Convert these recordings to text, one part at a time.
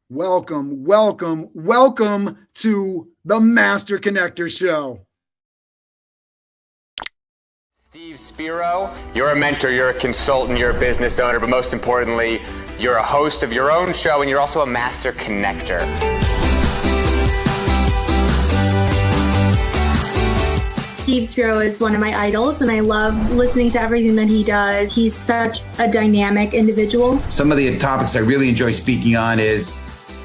Welcome, welcome, welcome to the Master Connector Show. Steve Spiro, you're a mentor, you're a consultant, you're a business owner, but most importantly, you're a host of your own show and you're also a master connector. Steve Spiro is one of my idols, and I love listening to everything that he does. He's such a dynamic individual. Some of the topics I really enjoy speaking on is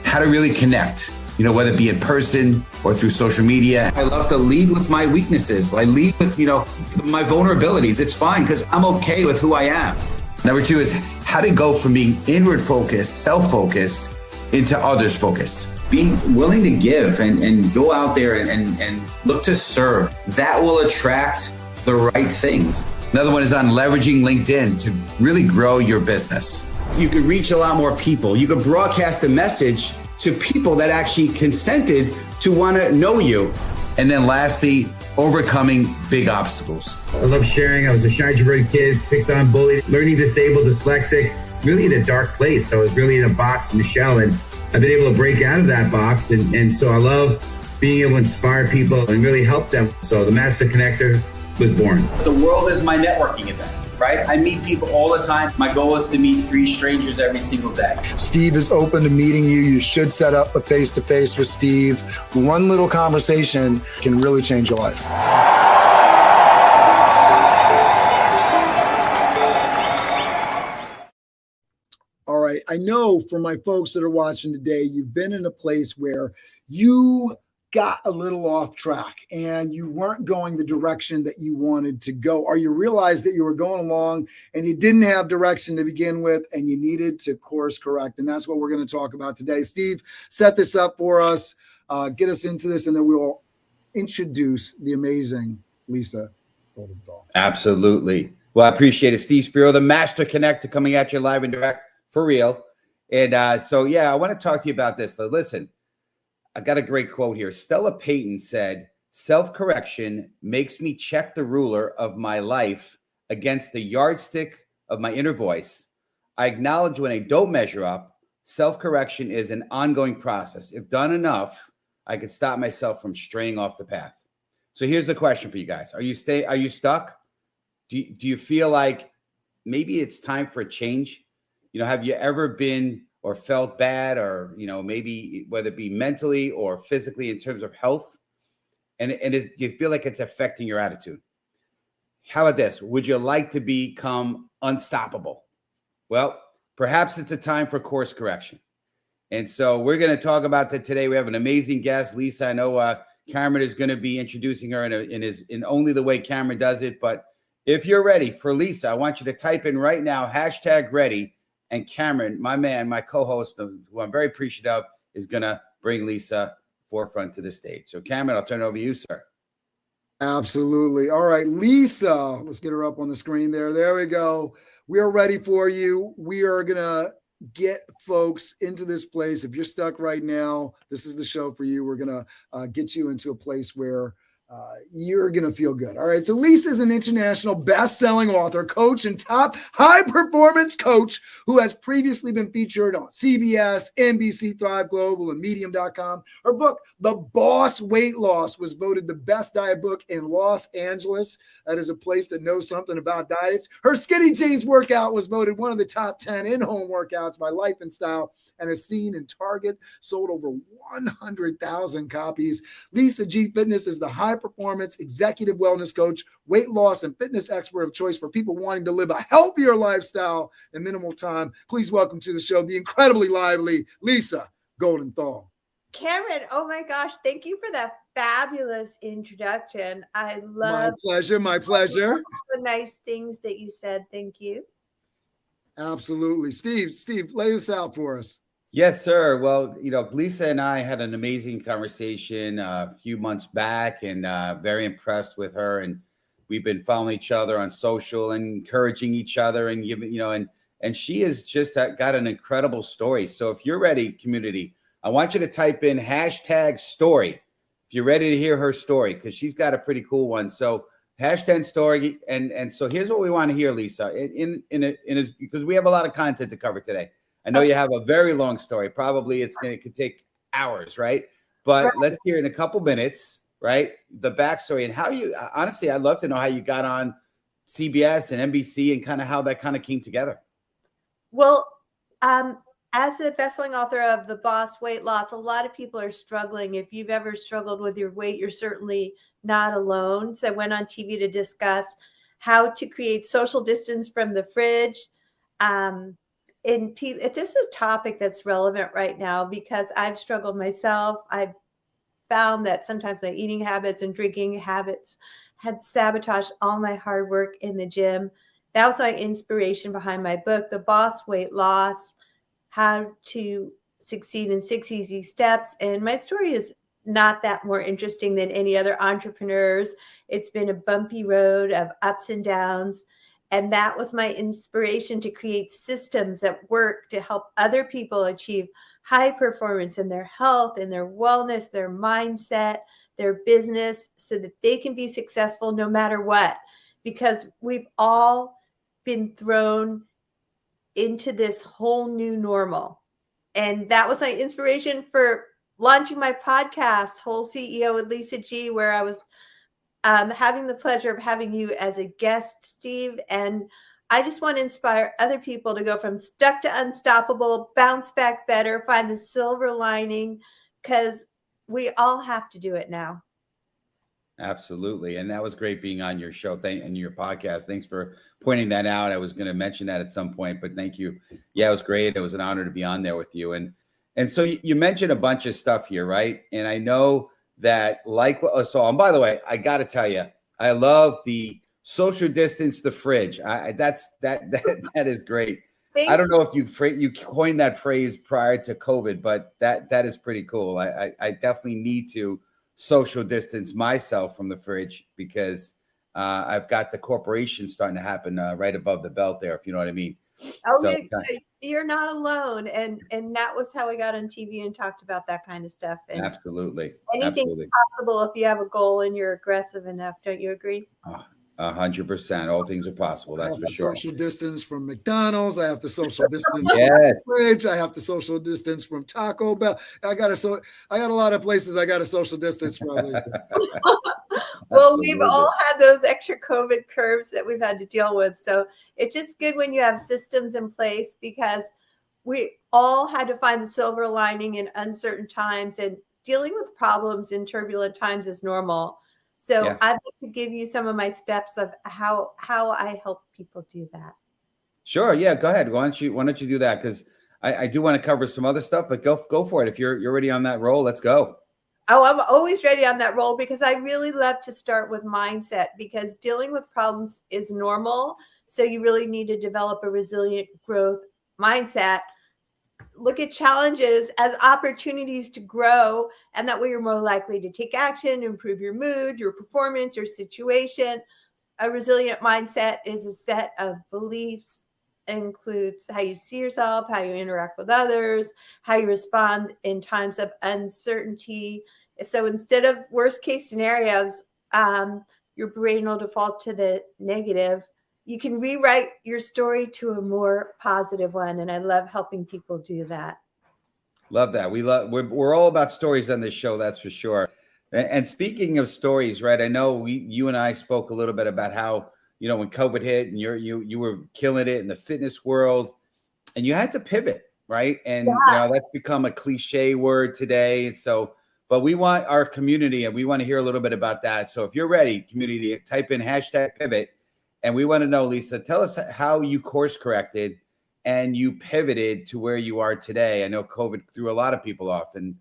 how to really connect, whether it be in person or through social media. I love to lead with my weaknesses. I lead with, my vulnerabilities. It's fine because I'm okay with who I am. Number two is how to go from being inward focused, self-focused, into others focused. Being willing to give and go out there and look to serve. That will attract the right things. Another one is on leveraging LinkedIn to really grow your business. You could reach a lot more people. You could broadcast a message to people that actually consented to want to know you. And then lastly, overcoming big obstacles. I love sharing. I was a shy, introverted kid, picked on, bullied, learning disabled, dyslexic, really in a dark place. I was really in a box, in a shell, and I've been able to break out of that box. And so I love being able to inspire people and really help them. So the Master Connector was born. The world is my networking event, right? I meet people all the time. My goal is to meet 3 strangers every single day. Steve is open to meeting you. You should set up a face-to-face with Steve. One little conversation can really change your life. All right. I know for my folks that are watching today, you've been in a place where you got a little off track and you weren't going the direction that you wanted to go, or you realized that you were going along and you didn't have direction to begin with and you needed to course correct. And that's what we're going to talk about today. Steve, set this up for us, get us into this, and then we will introduce the amazing Lisa Goldenthal. Absolutely. Well, I appreciate it. Steve Spiro, the Master Connector, coming at you live and direct for real. And I want to talk to you about this. So listen, I got a great quote here. Stella Payton said, "Self-correction makes me check the ruler of my life against the yardstick of my inner voice. I acknowledge when I don't measure up. Self-correction is an ongoing process. If done enough, I can stop myself from straying off the path." So here's the question for you guys. Are you stuck? Do you feel like maybe it's time for a change? Have you ever been or felt bad, or, maybe whether it be mentally or physically in terms of health, and do you feel like it's affecting your attitude? How about this? Would you like to become unstoppable? Well, perhaps it's a time for course correction. And so we're going to talk about that today. We have an amazing guest, Lisa. I know Cameron is going to be introducing her in only the way Cameron does it. But if you're ready for Lisa, I want you to type in right now, #ready. And Cameron, my man, my co-host, who I'm very appreciative of, is going to bring Lisa forefront to the stage. So Cameron, I'll turn it over to you, sir. Absolutely. All right, Lisa, let's get her up on the screen there. There we go. We are ready for you. We are going to get folks into this place. If you're stuck right now, this is the show for you. We're going to get you into a place where you're going to feel good. All right. So Lisa is an international best-selling author, coach, and top high-performance coach who has previously been featured on CBS, NBC, Thrive Global, and Medium.com. Her book, The Boss Weight Loss, was voted the best diet book in Los Angeles. That is a place that knows something about diets. Her Skinny Jeans workout was voted one of the top 10 in-home workouts by Life and Style and is seen in Target, sold over 100,000 copies. Lisa G Fitness is the high-performance executive wellness coach, weight loss, and fitness expert of choice for people wanting to live a healthier lifestyle in minimal time. Please welcome to the show the incredibly lively Lisa Goldenthal. Cameron, oh my gosh, thank you for that fabulous introduction. I love my pleasure. All the nice things that you said. Thank you. Absolutely. Steve, lay this out for us. Yes, sir. Well, Lisa and I had an amazing conversation a few months back, and very impressed with her. And we've been following each other on social and encouraging each other and giving, and she has just got an incredible story. So if you're ready, community, I want you to type in #story if you're ready to hear her story, because she's got a pretty cool one. So #story. And so here's what we want to hear, Lisa, because we have a lot of content to cover today. I know you have a very long story. Probably it could take hours, right? But let's hear in a couple minutes, right? The backstory and how you, honestly, I'd love to know how you got on CBS and NBC and kind of how that kind of came together. Well, as a best-selling author of The Boss Weight Loss, a lot of people are struggling. If you've ever struggled with your weight, you're certainly not alone. So I went on TV to discuss how to create social distance from the fridge. It's just a topic that's relevant right now because I've struggled myself. I've found that sometimes my eating habits and drinking habits had sabotaged all my hard work in the gym. That was my inspiration behind my book, The Boss Weight Loss, How to Succeed in 6 Easy Steps. And my story is not that more interesting than any other entrepreneurs. It's been a bumpy road of ups and downs. And that was my inspiration to create systems that work to help other people achieve high performance in their health, in their wellness, their mindset, their business, so that they can be successful no matter what. Because we've all been thrown into this whole new normal. And that was my inspiration for launching my podcast, Whole CEO with Lisa G, where I was having the pleasure of having you as a guest, Steve. And I just want to inspire other people to go from stuck to unstoppable, bounce back better, find the silver lining, because we all have to do it now. Absolutely. And that was great being on your show and your podcast. Thanks for pointing that out. I was going to mention that at some point, but thank you. Yeah, it was great. It was an honor to be on there with you. And so you mentioned a bunch of stuff here, right? And I know that and by the way, I got to tell you, I love the social distance, the fridge. That is great. I don't know if you coined that phrase prior to COVID, but that is pretty cool. I definitely need to social distance myself from the fridge because I've got the corporation starting to happen right above the belt there, if you know what I mean. Oh, so, you're not alone. And that was how I got on TV and talked about that kind of stuff. And absolutely. Anything's possible if you have a goal and you're aggressive enough. Don't you agree? 100%. All things are possible. That's for sure. Social distance from McDonald's. I have to social distance from the fridge. I have to social distance from Taco Bell. I got a lot of places I got to social distance from. Well, we've all had those extra COVID curves that we've had to deal with. So it's just good when you have systems in place because we all had to find the silver lining in uncertain times, and dealing with problems in turbulent times is normal. So I'd like to give you some of my steps of how I help people do that. Sure. Yeah, go ahead. Why don't you do that? Because I do want to cover some other stuff, but go for it. If you're already on that roll, let's go. Oh, I'm always ready on that roll because I really love to start with mindset because dealing with problems is normal. So you really need to develop a resilient growth mindset. Look at challenges as opportunities to grow, and that way you're more likely to take action, improve your mood, your performance, your situation. A resilient mindset is a set of beliefs, includes how you see yourself, how you interact with others, how you respond in times of uncertainty. So instead of worst case scenarios, your brain will default to the negative. You can rewrite your story to a more positive one. And I love helping people do that. Love that. We're all about stories on this show. That's for sure. And speaking of stories, right? I know you and I spoke a little bit about how, when COVID hit and you were killing it in the fitness world and you had to pivot, right? And that's become a cliche word today. So, but we want our community and we want to hear a little bit about that. So if you're ready, community, type in #pivot. And we want to know, Lisa, tell us how you course corrected and you pivoted to where you are today. I know COVID threw a lot of people off, and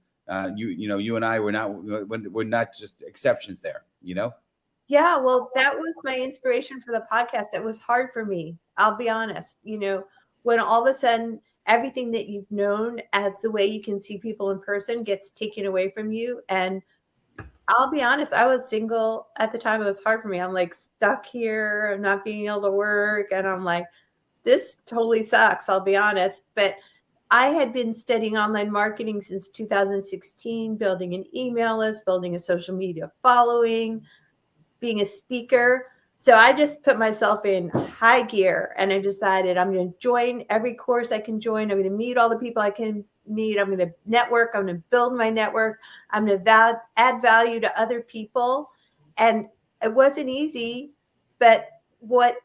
you and I we're not just exceptions there. Yeah, well, that was my inspiration for the podcast. It was hard for me. I'll be honest. When all of a sudden everything that you've known as the way you can see people in person gets taken away from you, and I'll be honest, I was single at the time. It was hard for me. I'm like stuck here. I'm not being able to work. And I'm like, this totally sucks. I'll be honest. But I had been studying online marketing since 2016, building an email list, building a social media following, being a speaker. So I just put myself in high gear, and I decided I'm going to join every course I can join. I'm going to meet all the people I can meet. I'm going to network. I'm going to build my network. I'm going to add value to other people. And it wasn't easy, but what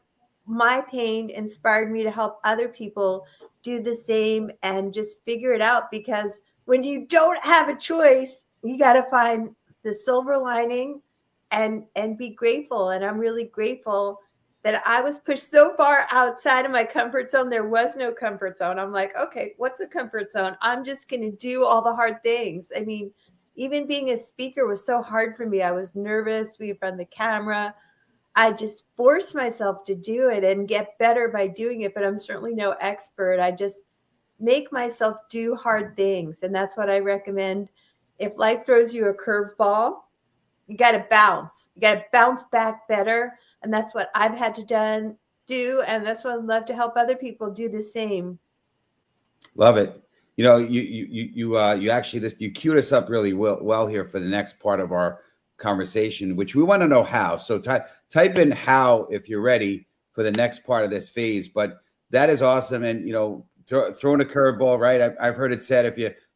my pain inspired me to help other people do the same and just figure it out. Because when you don't have a choice, you got to find the silver lining and be grateful. And I'm really grateful that I was pushed so far outside of my comfort zone. There was no comfort zone. I'm like, okay, what's a comfort zone? I'm just going to do all the hard things. I mean, even being a speaker was so hard for me. I was nervous. We run the camera. I just forced myself to do it and get better by doing it. But I'm certainly no expert. I just make myself do hard things. And that's what I recommend. If life throws you a curveball, you got to bounce. You got to bounce back better. And that's what I've had to do. And that's what I'd love to help other people do the same. Love it. You know, you actually you queued us up really well here for the next part of our conversation, which we want to know how. So type in how if you're ready for the next part of this phase. But that is awesome. And, you know, throwing a curveball, right? I've heard it said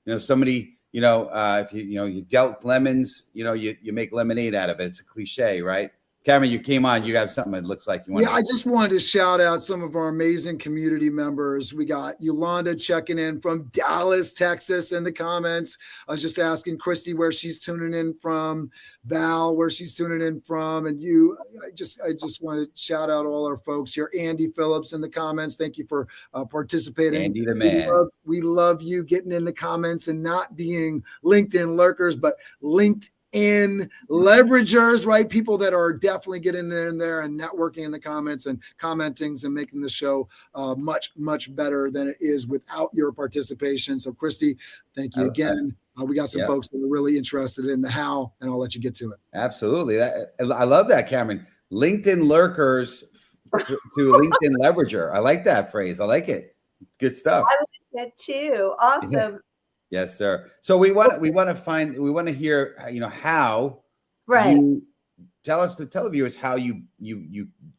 if somebody, if you dealt lemons, you make lemonade out of it. It's a cliche, right? Cameron, you came on. You have something that looks like you want. Yeah, I just wanted to shout out some of our amazing community members. We got Yolanda checking in from Dallas, Texas, in the comments. I was just asking Christy where she's tuning in from, Val where she's tuning in from, and you. I just want to shout out all our folks here. Andy Phillips in the comments. Thank you for participating. Andy the man. We love you getting in the comments and not being LinkedIn lurkers, but LinkedIn leveragers, right? People that are definitely getting there and networking in the comments and commenting and making the show much, much better than it is without your participation. So Christy, thank you again. We got some folks that are really interested in the how, and I'll let you get to it. Absolutely. I love that, Cameron. LinkedIn lurkers to LinkedIn leverager. I like that phrase. I like it. Good stuff. I like that too. Awesome. Yeah. Yes, sir. So we want to hear, how. Right. You tell the viewers how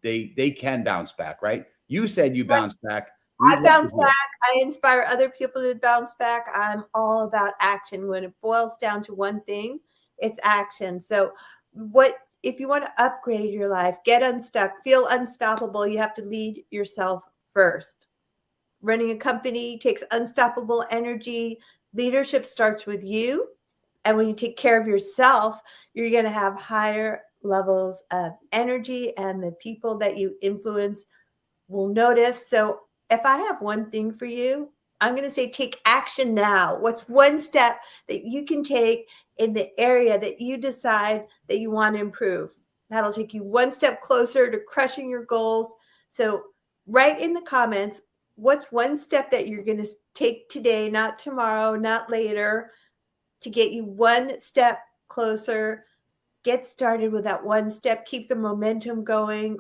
they can bounce back, right? You said you bounce back. I bounce back. I inspire other people to bounce back. I'm all about action. When it boils down to one thing, it's action. So if you want to upgrade your life, get unstuck, feel unstoppable, you have to lead yourself first. Running a company takes unstoppable energy. Leadership starts with you. And when you take care of yourself, you're going to have higher levels of energy, and the people that you influence will notice. So if I have one thing for you, I'm going to say take action now. What's one step that you can take in the area that you decide that you want to improve? That'll take you one step closer to crushing your goals. So write in the comments, what's one step that you're going to take today, not tomorrow, not later, to get you one step closer? Get started with that one step. Keep the momentum going.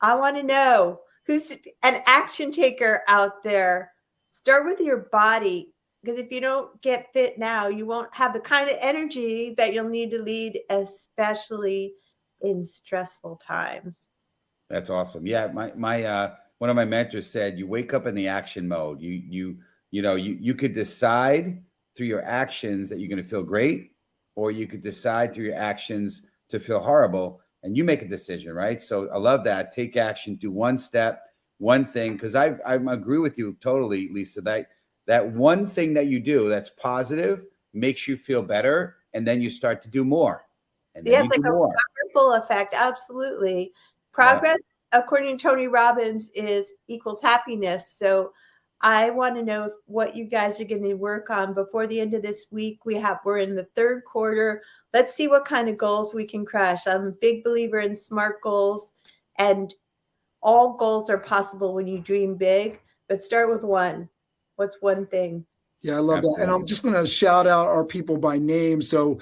I want to know who's an action taker out there. Start with your body, because if you don't get fit now, you won't have the kind of energy that you'll need to lead, especially in stressful times. That's awesome. Yeah, my one of my mentors said, you wake up in the action mode. You could decide through your actions that you're going to feel great, or you could decide through your actions to feel horrible, and you make a decision, right? So I love that. Take action, do one step, one thing, because I agree with you totally, Lisa, that one thing that you do that's positive makes you feel better, and then you start to do more. And then yes, like a ripple effect. Absolutely. Progress, according to Tony Robbins, equals happiness. So I want to know what you guys are going to work on before the end of this week. We're in the third quarter. Let's see what kind of goals we can crush. I'm a big believer in SMART goals, and all goals are possible when you dream big, but start with one. What's one thing? Yeah, I love that. And I'm just going to shout out our people by name. So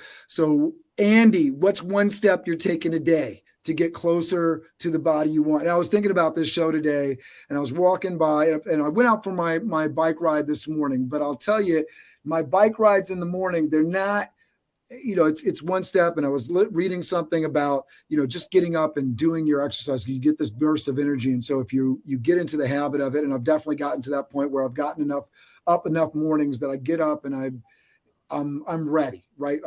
Andy, what's one step you're taking today to get closer to the body you want? And I was thinking about this show today, and I was walking by, and I went out for my bike ride this morning. But I'll tell you, my bike rides in the morning, they're not it's one step. And I was reading something about, just getting up and doing your exercise, you get this burst of energy. And so if you get into the habit of it, and I've definitely gotten to that point where I've gotten enough mornings that I get up and I'm ready, right?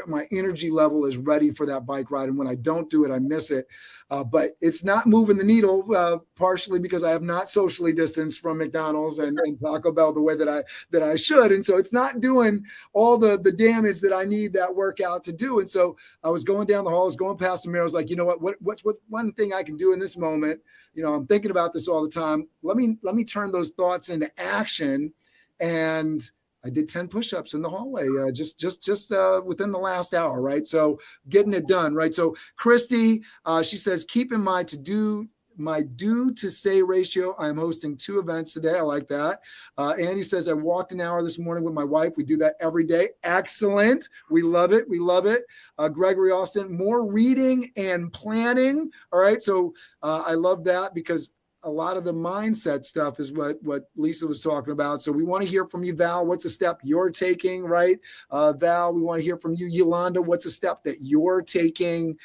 My energy level is ready for that bike ride. And when I don't do it, I miss it. But it's not moving the needle, partially because I have not socially distanced from McDonald's and Taco Bell the way that I should. And so it's not doing all the damage that I need that workout to do. And so I was going down the hall, I was going past the mirror. I was like, you know what's one thing I can do in this moment? I'm thinking about this all the time. Let me turn those thoughts into action. And I did 10 push-ups in the hallway, just within the last hour, right? So getting it done, right? So Christy, she says, keep in mind to do my due to say ratio. I'm hosting 2 events today. I like that. Andy says, I walked an hour this morning with my wife. We do that every day. Excellent. We love it. We love it. Gregory Austin, more reading and planning. All right. So I love that because a lot of the mindset stuff is what Lisa was talking about. So we want to hear from you, Val. What's a step you're taking, right? Val, we want to hear from you. Yolanda, what's a step that you're taking?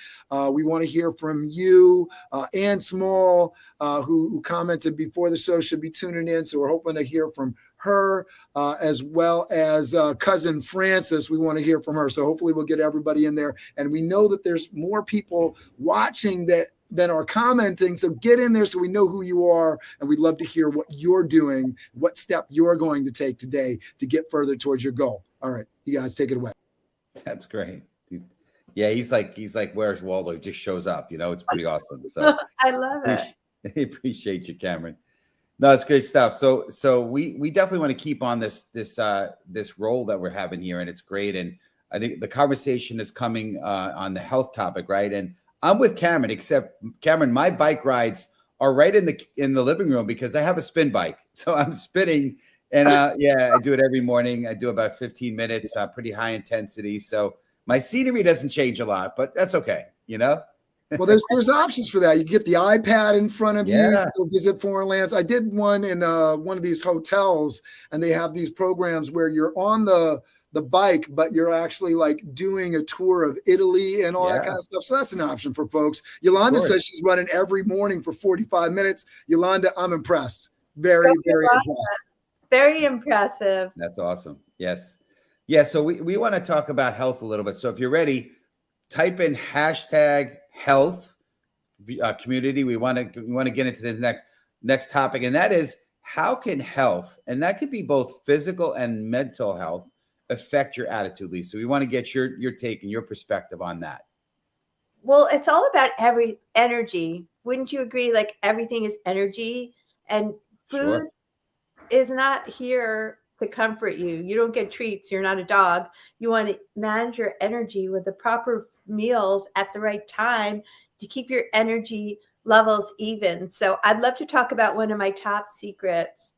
We want to hear from you. Ann Small, who commented before the show, should be tuning in. So we're hoping to hear from her, as well as cousin Frances. We want to hear from her. So hopefully we'll get everybody in there. And we know that there's more people watching that are commenting. So get in there so we know who you are. And we'd love to hear what you're doing, what step you're going to take today to get further towards your goal. All right, you guys take it away. That's great. Yeah, he's like, where's Waldo? He just shows up, it's pretty awesome. So I love it. I appreciate you, Cameron. No, it's good stuff. So we definitely want to keep on this role that we're having here, and it's great. And I think the conversation is coming on the health topic, right? And I'm with Cameron, except Cameron, my bike rides are right in the living room because I have a spin bike. So I'm spinning, and I do it every morning. I do about 15 minutes, pretty high intensity. So my scenery doesn't change a lot, but that's okay, Well, there's options for that. You get the iPad in front of you, go visit foreign lands. I did one in one of these hotels, and they have these programs where you're on the bike, but you're actually like doing a tour of Italy and all that kind of stuff. So that's an option for folks. Yolanda says she's running every morning for 45 minutes. Yolanda, I'm impressed. Very impressed. Very impressive. That's awesome. Yes. Yeah. So we want to talk about health a little bit. So if you're ready, type in #health community. We want to get into the next topic. And that is, how can health, and that could be both physical and mental health, affect your attitude, Lisa? So we want to get your take and your perspective on that. Well, it's all about energy. Wouldn't you agree? Like everything is energy, and food is not here to comfort you. You don't get treats. You're not a dog. You want to manage your energy with the proper meals at the right time to keep your energy levels even. So I'd love to talk about one of my top secrets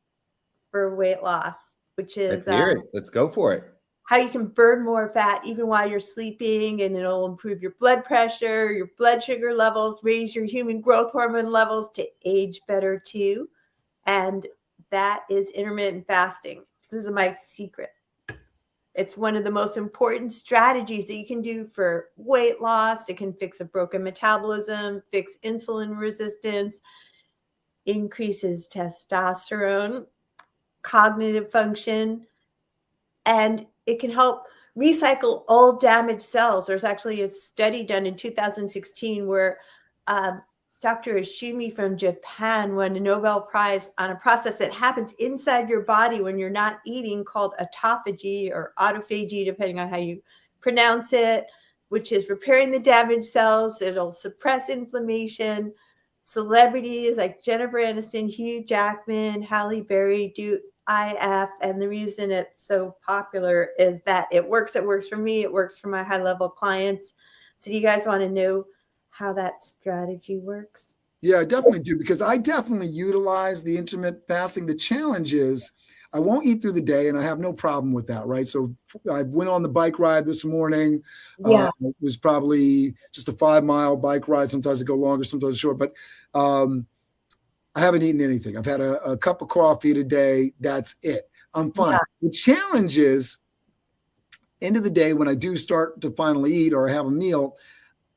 for weight loss, which is let's go for it. How you can burn more fat even while you're sleeping, and it'll improve your blood pressure, your blood sugar levels, raise your human growth hormone levels to age better too. And that is intermittent fasting. This is my secret. It's one of the most important strategies that you can do for weight loss. It can fix a broken metabolism, fix insulin resistance, increases testosterone, cognitive function, and it can help recycle old damaged cells. There's actually a study done in 2016 where Dr. Ashimi from Japan won a Nobel Prize on a process that happens inside your body when you're not eating, called autophagy or autophagy, depending on how you pronounce it, which is repairing the damaged cells. It'll suppress inflammation. Celebrities like Jennifer Aniston, Hugh Jackman, Halle Berry do IF, and the reason it's so popular is that it works. It works for me. It works for my high-level clients. So do you guys want to know how that strategy works? Yeah, I definitely do, because I definitely utilize the intermittent fasting. The challenge is I won't eat through the day, and I have no problem with that, right? So I went on the bike ride this morning. It was probably just a 5-mile bike ride. Sometimes I go longer, sometimes short, but I haven't eaten anything. I've had a cup of coffee today. That's it. I'm fine. The challenge is end of the day, when I do start to finally eat or have a meal,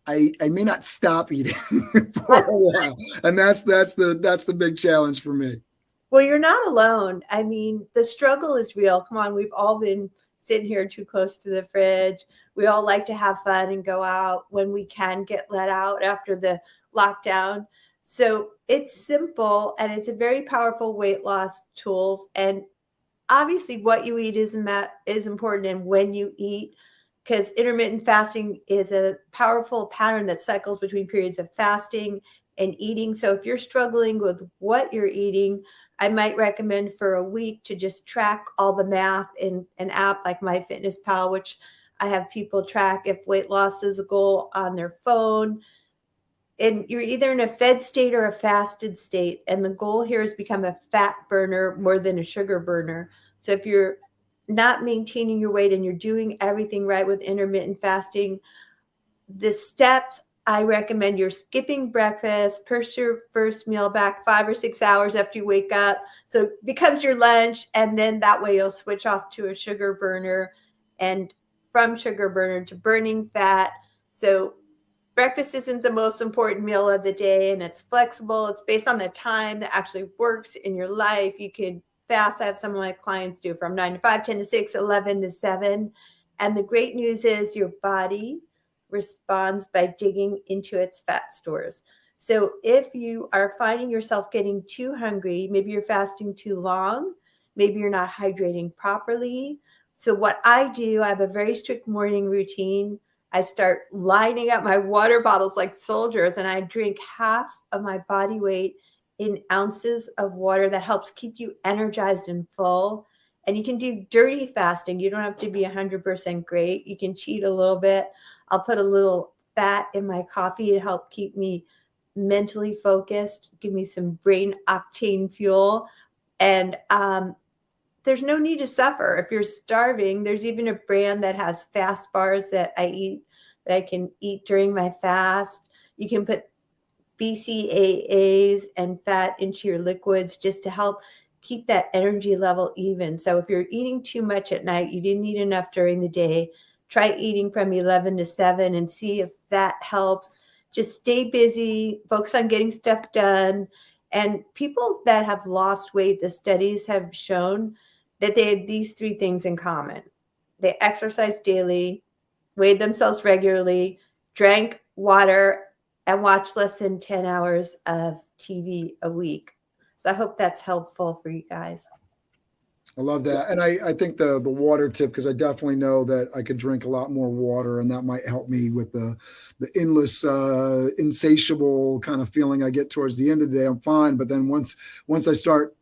I may not stop eating for a while. And that's the big challenge for me. Well, you're not alone. I mean, the struggle is real. Come on, we've all been sitting here too close to the fridge. We all like to have fun and go out when we can get let out after the lockdown. So it's simple and it's a very powerful weight loss tools. And obviously what you eat is important, and when you eat, because intermittent fasting is a powerful pattern that cycles between periods of fasting and eating. So if you're struggling with what you're eating, I might recommend for a week to just track all the math in an app like MyFitnessPal, which I have people track if weight loss is a goal on their phone. And you're either in a fed state or a fasted state. And the goal here is become a fat burner more than a sugar burner. So if you're not maintaining your weight and you're doing everything right with intermittent fasting, the steps I recommend, you're skipping breakfast, push your first meal back 5 or 6 hours after you wake up. So it becomes your lunch, and then that way you'll switch off to a sugar burner, and from sugar burner to burning fat. So breakfast isn't the most important meal of the day, and it's flexible. It's based on the time that actually works in your life. You can fast. I have some of my clients do from 9 to 5, 10 to 6, 11 to 7. And the great news is your body responds by digging into its fat stores. So if you are finding yourself getting too hungry, maybe you're fasting too long, maybe you're not hydrating properly. So what I do, I have a very strict morning routine. I start lining up my water bottles like soldiers, and I drink half of my body weight in ounces of water. That helps keep you energized and full. And you can do dirty fasting. You don't have to be 100% great. You can cheat a little bit. I'll put a little fat in my coffee to help keep me mentally focused, give me some brain octane fuel. And there's no need to suffer. If you're starving, there's even a brand that has fast bars that I can eat during my fast. You can put BCAAs and fat into your liquids just to help keep that energy level even. So if you're eating too much at night, you didn't eat enough during the day, try eating from 11 to 7 and see if that helps. Just stay busy, focus on getting stuff done. And people that have lost weight, the studies have shown that they had these 3 things in common. They exercised daily, weighed themselves regularly, drank water, and watched less than 10 hours of TV a week. So I hope that's helpful for you guys. I love that. And I think the water tip, because I definitely know that I could drink a lot more water, and that might help me with the endless, insatiable kind of feeling I get towards the end of the day. I'm fine. But then once I start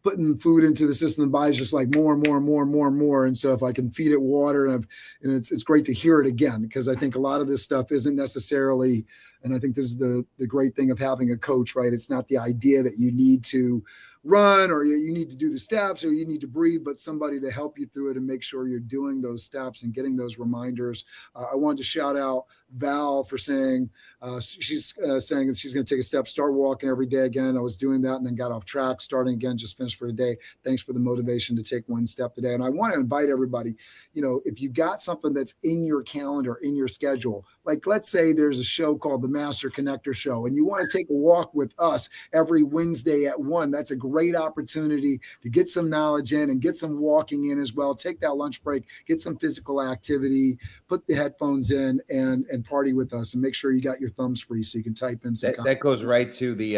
putting food into the system, the body's just like more and more and more and more and more. And so if I can feed it water, and it's great to hear it again, because I think a lot of this stuff isn't necessarily, and I think this is the great thing of having a coach, right? It's not the idea that you need to run or you need to do the steps or you need to breathe, but somebody to help you through it and make sure you're doing those steps and getting those reminders. I wanted to shout out Val for saying she's saying that she's going to take a step, start walking every day again. I was doing that and then got off track, starting again, just finished for the day. Thanks for the motivation to take one step today. And I want to invite everybody, if you got something that's in your calendar, in your schedule, like let's say there's a show called the Master Connector Show, and you want to take a walk with us every Wednesday at 1. That's a great opportunity to get some knowledge in and get some walking in as well. Take that lunch break, get some physical activity, put the headphones in and party with us, and make sure you got your thumbs free so you can type in some that goes right to the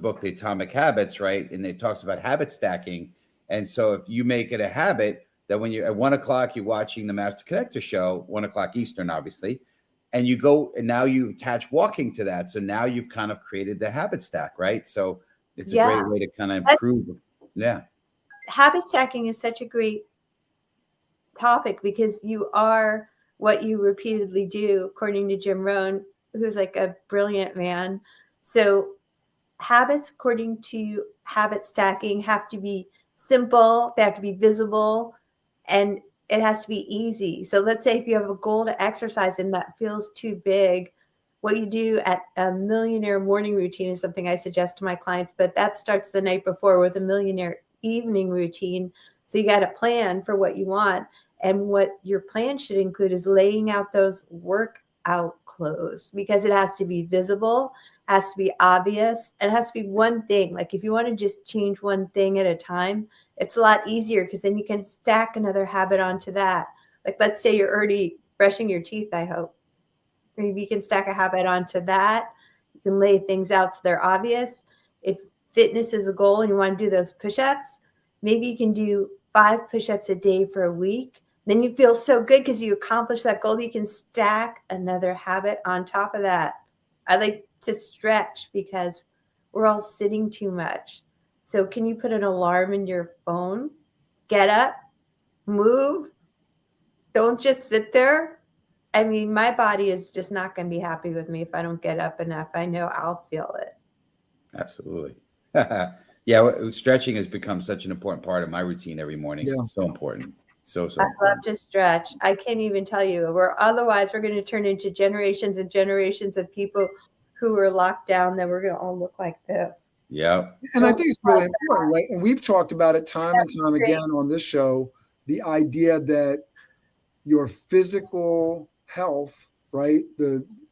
book, The Atomic Habits, right? And it talks about habit stacking. And so if you make it a habit that when you're at 1 o'clock, you're watching the Master Connector Show, 1 o'clock Eastern, obviously, and you go and now you attach walking to that. So now you've kind of created the habit stack, right? So it's a great way to kind of improve. Yeah. Habit stacking is such a great topic because you are what you repeatedly do, according to Jim Rohn, who's like a brilliant man. So habits, according to habit stacking, have to be simple, they have to be visible, and it has to be easy. So let's say if you have a goal to exercise and that feels too big, what you do at a Millionaire morning routine is something I suggest to my clients, but that starts the night before with a Millionaire evening routine. So you got to plan for what you want. And what your plan should include is laying out those workout clothes, because it has to be visible, has to be obvious, and it has to be one thing. Like if you want to just change one thing at a time, it's a lot easier because then you can stack another habit onto that. Like let's say you're already brushing your teeth, I hope. Maybe you can stack a habit onto that. You can lay things out so they're obvious. If fitness is a goal and you want to do those push-ups, maybe you can do 5 push-ups a day for a week. Then you feel so good because you accomplished that goal. You can stack another habit on top of that. I like to stretch because we're all sitting too much. So can you put an alarm in your phone? Get up, move. Don't just sit there. I mean, my body is just not going to be happy with me if I don't get up enough. I know I'll feel it. Absolutely. Yeah, stretching has become such an important part of my routine every morning. Yeah. So important. So I important. love to stretch. I can't even tell you. Otherwise we're going to turn into generations and generations of people who are locked down that we're going to all look like this. Yeah. And I think it's really important, right? And we've talked about it time and time again on this show, the idea that your physical health, right?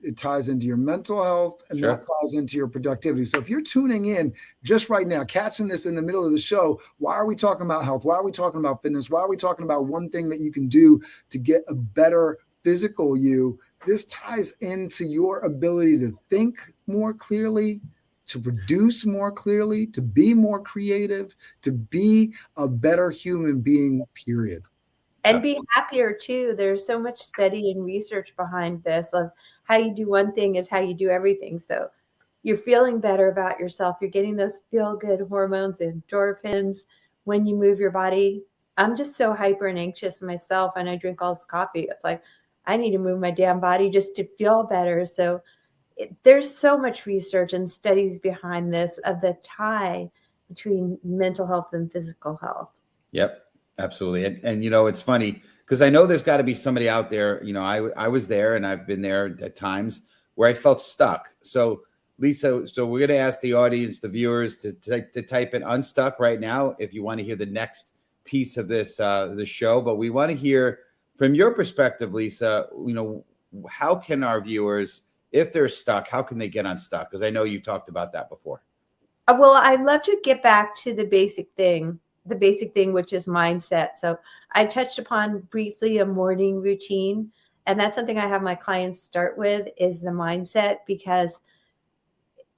It ties into your mental health, and Sure. that ties into your productivity. So if you're tuning in just right now, catching this in the middle of the show, why are we talking about health? Why are we talking about fitness? Why are we talking about one thing that you can do to get a better physical you? This ties into your ability to think more clearly, to produce more clearly, to be more creative, to be a better human being, period. And be happier too. There's so much study and research behind this of how you do one thing is how you do everything. So you're feeling better about yourself. You're getting those feel-good hormones, endorphins when you move your body. I'm just so hyper and anxious myself, and I drink all this coffee. It's like I need to move my damn body just to feel better. So there's so much research and studies behind this of the tie between mental health and physical health. Yep. Absolutely. And it's funny because I know there's got to be somebody out there. I was there and I've been there at times where I felt stuck. So Lisa, so we're going to ask the audience, the viewers to type in unstuck right now if you want to hear the next piece of this the show. But we want to hear from your perspective, Lisa, how can our viewers, if they're stuck, how can they get unstuck? Because I know you talked about that before. Well, I'd love to get back to the basic thing, which is mindset. So I touched upon briefly a morning routine, and that's something I have my clients start with is the mindset, because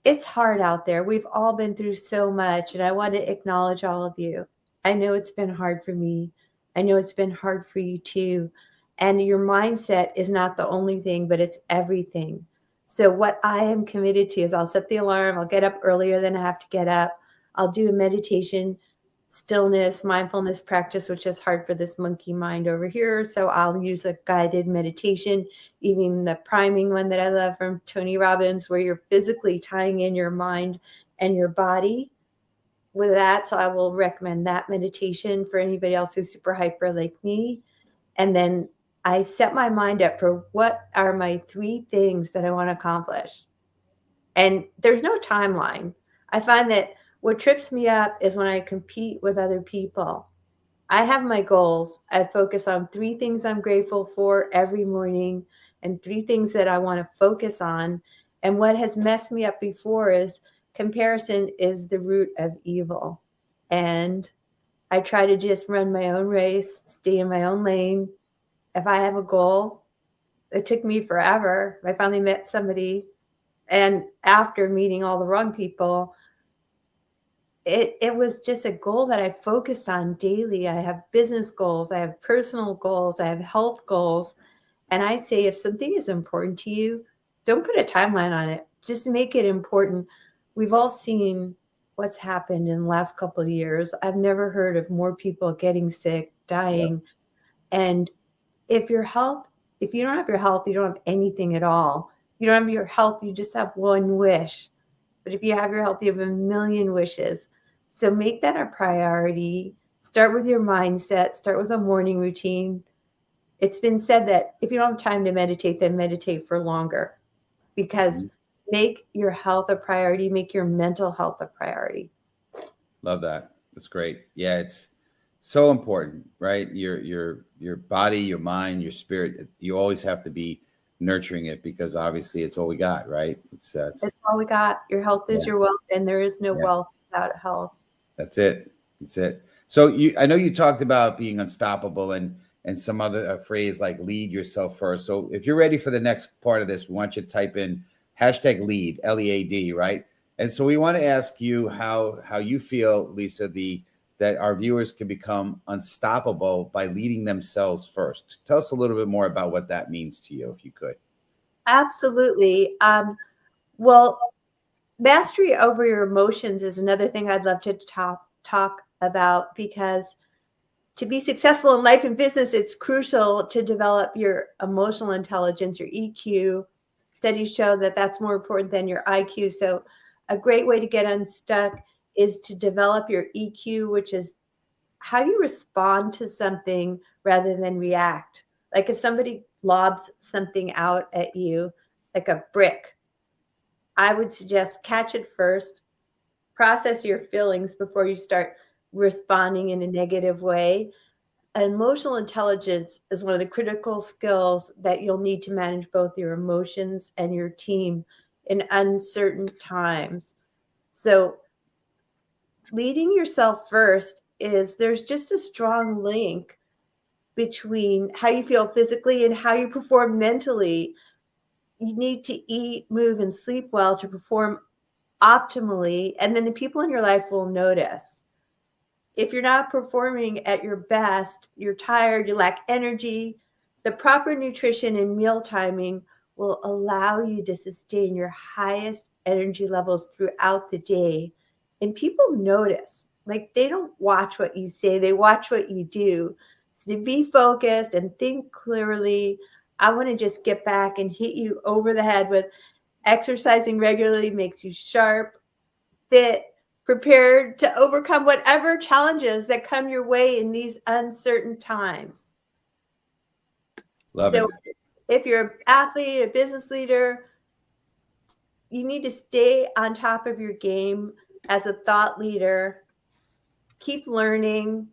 it's hard out there. We've all been through so much, and I want to acknowledge all of you. I know it's been hard for me. I know it's been hard for you too. And your mindset is not the only thing, but it's everything. So what I am committed to is I'll set the alarm. I'll get up earlier than I have to get up. I'll do a meditation, stillness, mindfulness practice, which is hard for this monkey mind over here. So I'll use a guided meditation, even the priming one that I love from Tony Robbins, where you're physically tying in your mind and your body with that. So I will recommend that meditation for anybody else who's super hyper like me. And then I set my mind up for what are my 3 things that I want to accomplish. And there's no timeline. I find that what trips me up is when I compete with other people. I have my goals. I focus on 3 things I'm grateful for every morning and 3 things that I want to focus on. And what has messed me up before is comparison is the root of evil. And I try to just run my own race, stay in my own lane. If I have a goal, it took me forever. I finally met somebody, and after meeting all the wrong people, it was just a goal that I focused on daily. I have business goals, I have personal goals, I have health goals. And I say, if something is important to you, don't put a timeline on it. Just make it important. We've all seen what's happened in the last couple of years. I've never heard of more people getting sick, dying. Yeah. And if you don't have your health, you don't have anything at all. You don't have your health, you just have one wish. But if you have your health, you have a million wishes. So make that a priority. Start with your mindset. Start with a morning routine. It's been said that if you don't have time to meditate, then meditate for longer, because make your health a priority. Make your mental health a priority. Love that. That's great. Yeah, So important, right? Your body, your mind, your spirit. You always have to be nurturing it because obviously it's all we got, right? It's all we got. Your health is your wealth, and there is no Yeah. wealth without health. That's it. That's it. So I know you talked about being unstoppable and some other phrase like lead yourself first. So if you're ready for the next part of this, we want you to type in hashtag lead, LEAD, right? And so we want to ask you how you feel, Lisa, that our viewers can become unstoppable by leading themselves first. Tell us a little bit more about what that means to you, if you could. Absolutely. Well, mastery over your emotions is another thing I'd love to talk about, because to be successful in life and business, it's crucial to develop your emotional intelligence, your EQ. Studies show that that's more important than your IQ. So a great way to get unstuck is to develop your EQ, which is how you respond to something rather than react. Like if somebody lobs something out at you, like a brick, I would suggest catch it first, process your feelings before you start responding in a negative way. Emotional intelligence is one of the critical skills that you'll need to manage both your emotions and your team in uncertain times. So leading yourself first there's just a strong link between how you feel physically and how you perform mentally. You need to eat, move, and sleep well to perform optimally, and then the people in your life will notice. If you're not performing at your best, you're tired, you lack energy, the proper nutrition and meal timing will allow you to sustain your highest energy levels throughout the day. And people notice, like they don't watch what you say, they watch what you do. So to be focused and think clearly, I want to just get back and hit you over the head with exercising regularly makes you sharp, fit, prepared to overcome whatever challenges that come your way in these uncertain times. Love it. If you're an athlete, a business leader, you need to stay on top of your game as a thought leader. Keep learning.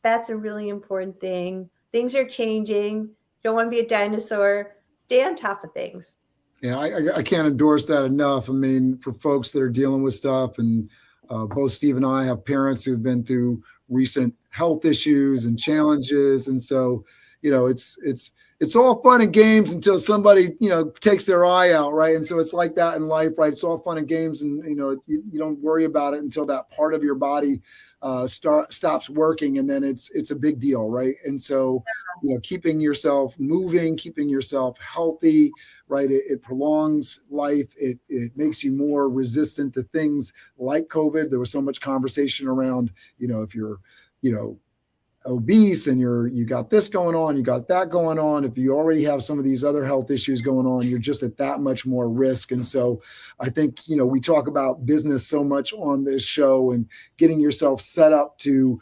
That's a really important thing. Things are changing. You don't want to be a dinosaur. Stay on top of things. Yeah, I can't endorse that enough. I mean, for folks that are dealing with stuff, and both Steve and I have parents who've been through recent health issues and challenges, and so it's all fun and games until somebody takes their eye out, right? And so it's like that in life, right? It's all fun and games, and you don't worry about it until that part of your body stops working, and then it's a big deal, right? And so keeping yourself moving, keeping yourself healthy, right? It prolongs life. It makes you more resistant to things like COVID. There was so much conversation around, if you're, obese and you got this going on, you got that going on. If you already have some of these other health issues going on, you're just at that much more risk. And so I think, we talk about business so much on this show and getting yourself set up to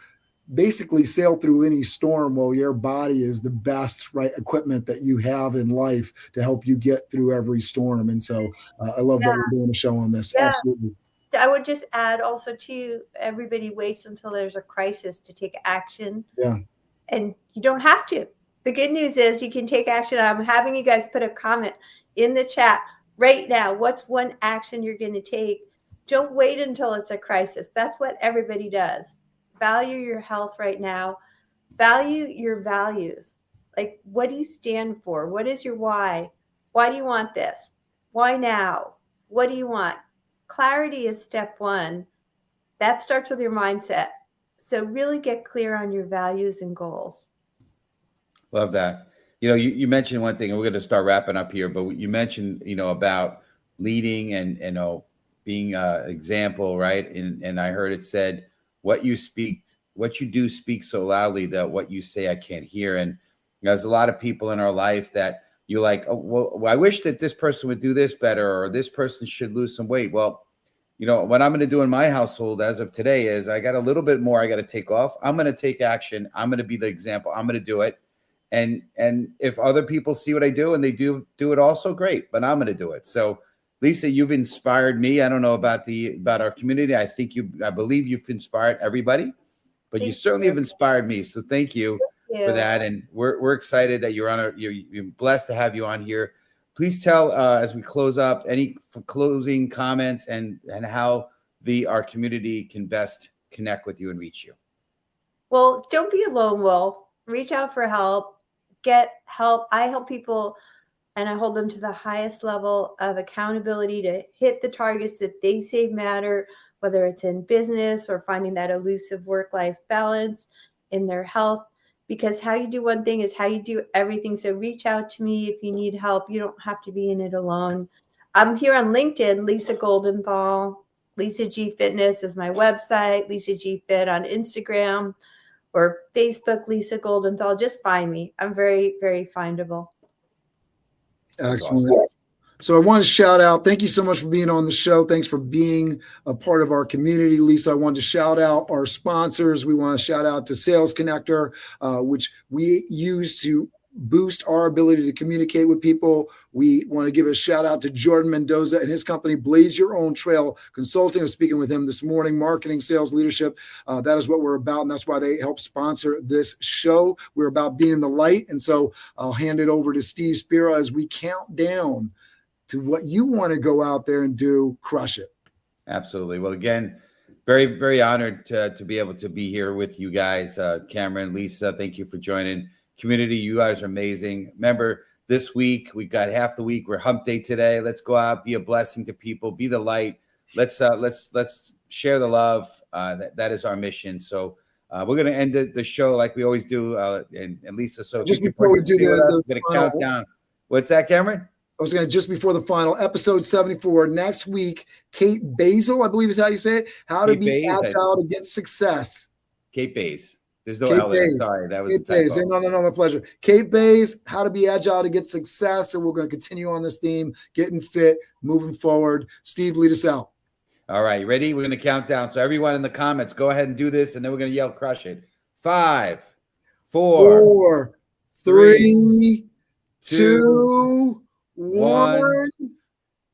basically sail through any storm. Well, your body is the best, right, equipment that you have in life to help you get through every storm. And so I love that we're doing a show on this. Yeah. Absolutely. I would just add also too, everybody waits until there's a crisis to take action. Yeah. And you don't have to. The good news is you can take action. I'm having you guys put a comment in the chat right now. What's one action you're going to take? Don't wait until it's a crisis. That's what everybody does. Value your health right now. Value your values. Like, what do you stand for? What is your why? Why do you want this? Why now? What do you want? Clarity is step one. That starts with your mindset. So really get clear on your values and goals. Love that. You mentioned one thing, and we're going to start wrapping up here, but you mentioned, about leading and, being an example, right? And I heard it said, what you do speak so loudly that what you say I can't hear. And there's a lot of people in our life that you're like, oh, well, I wish that this person would do this better, or this person should lose some weight. Well, what I'm going to do in my household as of today is I got a little bit more I got to take off. I'm going to take action. I'm going to be the example. I'm going to do it. And if other people see what I do and they do it also, great, but I'm going to do it. So Lisa, you've inspired me. I don't know about our community. I believe you've inspired everybody. but you Thank certainly you. have inspired me. So thank you for that. And we're excited that you're blessed to have you on here. Please tell, as we close up, any closing comments and how our community can best connect with you and reach you. Well, don't be a lone wolf. Reach out for help. Get help. I help people and I hold them to the highest level of accountability to hit the targets that they say matter, whether it's in business or finding that elusive work-life balance in their health. Because how you do one thing is how you do everything. So reach out to me if you need help. You don't have to be in it alone. I'm here on LinkedIn, Lisa Goldenthal. Lisa G Fitness is my website. Lisa G Fit on Instagram or Facebook, Lisa Goldenthal. Just find me. I'm very, very findable. Excellent. Awesome. So I want to shout out, thank you so much for being on the show. Thanks for being a part of our community, Lisa. I wanted to shout out our sponsors. We want to shout out to Sales Connector, which we use to boost our ability to communicate with people. We want to give a shout out to Jordan Mendoza and his company, Blaze Your Own Trail Consulting. I was speaking with him this morning, marketing, sales, leadership. That is what we're about. And that's why they help sponsor this show. We're about being the light. And so I'll hand it over to Steve Spiro as we count down to what you want to go out there and do. Crush it. Absolutely. Well, again, very, very honored to be able to be here with you guys. Cameron, Lisa, thank you for joining. Community, you guys are amazing. Remember, this week, we've got half the week. We're hump day today. Let's go out, be a blessing to people, be the light. Let's share the love. That is our mission. So we're going to end the show like we always do. And Lisa, so just before we do we're going to count down. What's that, Cameron? I was going to just before the final episode 74 next week. Kate Basil, I believe is how you say it. How to be agile to get success. Kate Bays. There's no L there. Sorry, that was Kate Bays. No, my pleasure. Kate Bays, how to be agile to get success. And we're going to continue on this theme, getting fit, moving forward. Steve, lead us out. All right, you ready? We're going to count down. So everyone in the comments, go ahead and do this, and then we're going to yell, crush it. 5, 4, 3, 2, 1.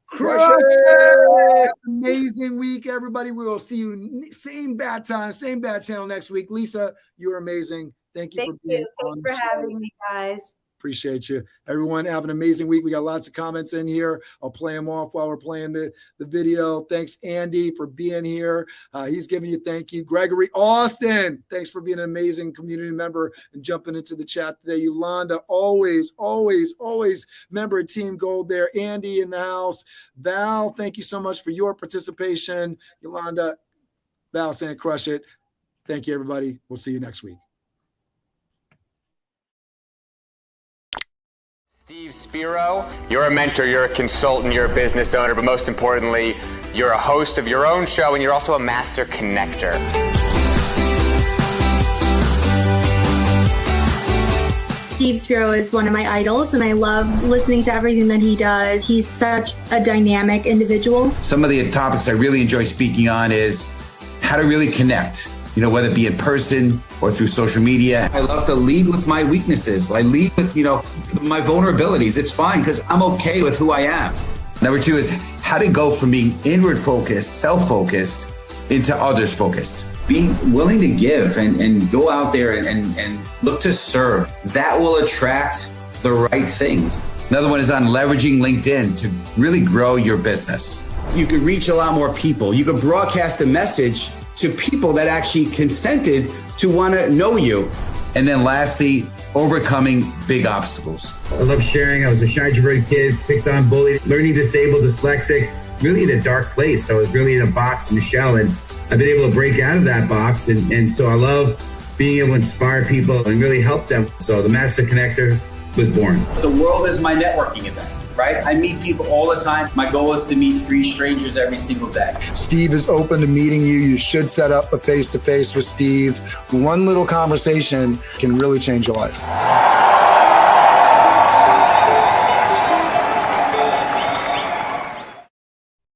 Crush it! Amazing week, everybody. We will see you same bad time, same bad channel next week. Lisa, you're amazing. Thank you for being on the show. Thanks for having me, guys. Appreciate you. Everyone, have an amazing week. We got lots of comments in here. I'll play them off while we're playing the video. Thanks, Andy, for being here. He's giving you thank you. Gregory Austin, thanks for being an amazing community member and jumping into the chat today. Yolanda, always member of Team Gold there. Andy in the house. Val, thank you so much for your participation. Yolanda, Val saying crush it. Thank you, everybody. We'll see you next week. Steve Spiro, you're a mentor, you're a consultant, you're a business owner, but most importantly, you're a host of your own show and you're also a master connector. Steve Spiro is one of my idols and I love listening to everything that he does. He's such a dynamic individual. Some of the topics I really enjoy speaking on is how to really connect. Whether it be in person or through social media. I love to lead with my weaknesses. I lead with, my vulnerabilities. It's fine because I'm okay with who I am. Number 2 is how to go from being inward focused, self-focused into others focused. Being willing to give and go out there and look to serve. That will attract the right things. Another one is on leveraging LinkedIn to really grow your business. You could reach a lot more people. You could broadcast a message to people that actually consented to want to know you. And then lastly, overcoming big obstacles. I love sharing. I was a shy, introverted kid, picked on, bullied, learning disabled, dyslexic, really in a dark place. I was really in a box, in a shell, and I've been able to break out of that box. And so I love being able to inspire people and really help them. So the Master Connector was born. The world is my networking event. Right? I meet people all the time. My goal is to meet 3 strangers every single day. Steve is open to meeting you. You should set up a face-to-face with Steve. One little conversation can really change your life.